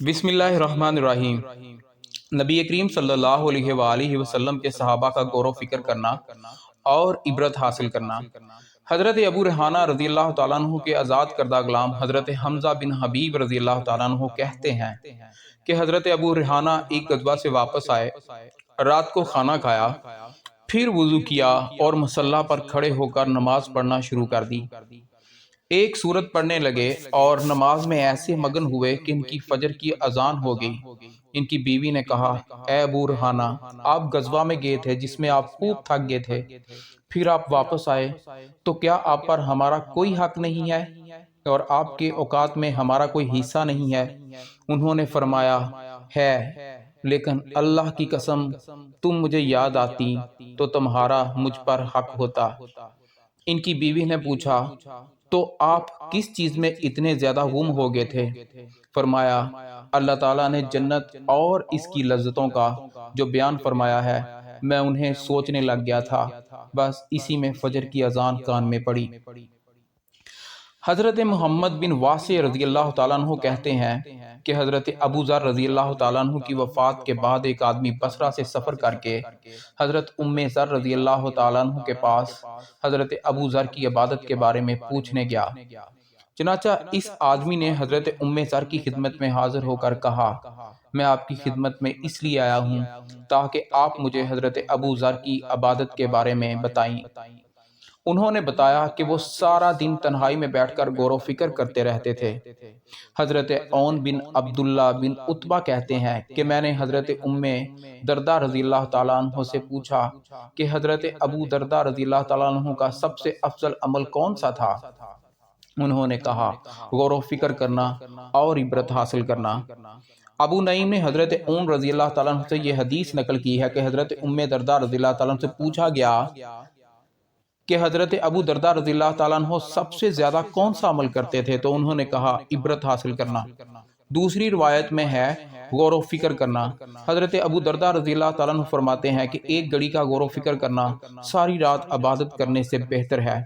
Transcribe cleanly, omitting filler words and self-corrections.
بسم اللہ الرحمن الرحیم۔ نبی کریم صلی اللہ علیہ وآلہ وسلم کے صحابہ کا غور و فکر کرنا اور عبرت حاصل کرنا۔ حضرت ابو ریحانہ رضی اللہ تعالیٰ عنہ کے آزاد کردہ غلام حضرت حمزہ بن حبیب رضی اللہ تعالیٰ عنہ کہتے ہیں کہ حضرت ابو ریحانہ ایک غزوہ سے واپس آئے، رات کو کھانا کھایا، پھر وضو کیا اور مصلی پر کھڑے ہو کر نماز پڑھنا شروع کر دی۔ ایک سورت پڑھنے لگے اور نماز میں ایسے مگن ہوئے کہ ان کی فجر کی اذان ہو گئی۔ ان کی بیوی نے کہا، اے ابو ریحانہ، آپ غزوہ میں گئے تھے جس میں آپ خوب تھک گئے تھے، پھر آپ واپس آئے تو کیا آپ پر ہمارا کوئی حق نہیں ہے اور آپ کے اوقات میں ہمارا کوئی حصہ نہیں ہے؟ انہوں نے فرمایا، ہے، لیکن اللہ کی قسم تم مجھے یاد آتی تو تمہارا مجھ پر حق ہوتا۔ ان کی بیوی نے پوچھا، تو آپ کس چیز میں اتنے زیادہ گم ہو گئے تھے؟ فرمایا، اللہ تعالیٰ نے جنت اور اس کی لذتوں کا جو بیان فرمایا ہے، میں انہیں سوچنے لگ گیا تھا، بس اسی میں فجر کی اذان کان میں پڑی۔ حضرت محمد بن واسع رضی اللہ تعالیٰ عنہ کہتے ہیں کہ حضرت ابو ذر رضی اللہ تعالیٰ عنہ کی وفات کے بعد ایک آدمی بصرہ سے سفر کر کے حضرت ام ذر رضی اللہ تعالیٰ عنہ کے پاس حضرت ابو ذر کی عبادت کے بارے میں پوچھنے گیا۔ چنانچہ اس آدمی نے حضرت ام ذر کی خدمت میں حاضر ہو کر کہا، میں آپ کی خدمت میں اس لیے آیا ہوں تاکہ آپ مجھے حضرت ابو ذر کی عبادت کے بارے میں بتائیں۔ انہوں نے بتایا کہ وہ سارا دن تنہائی میں بیٹھ کر غور و فکر کرتے رہتے تھے۔ حضرت عون بن عبداللہ بن عتبہ کہتے ہیں کہ میں نے حضرت ام دردہ رضی اللہ تعالیٰ عنہ سے پوچھا کہ حضرت ابو دردہ رضی اللہ تعالیٰ عنہ کا سب سے افضل عمل کون سا تھا؟ انہوں نے کہا، غور و فکر کرنا اور عبرت حاصل کرنا۔ ابو نعیم نے حضرت عون رضی اللہ تعالیٰ عنہ سے یہ حدیث نقل کی ہے کہ حضرت ام دردہ رضی اللہ تعالیٰ عنہ سے پوچھا گیا کہ حضرت ابو دردہ رضی اللہ تعالیٰ عنہ سب سے زیادہ کون سا عمل کرتے تھے، تو انہوں نے کہا، عبرت حاصل کرنا۔ دوسری روایت میں ہے غور و فکر کرنا۔ حضرت ابو دردہ رضی اللہ تعالیٰ عنہ فرماتے ہیں کہ ایک گھڑی کا غور و فکر کرنا ساری رات عبادت کرنے سے بہتر ہے۔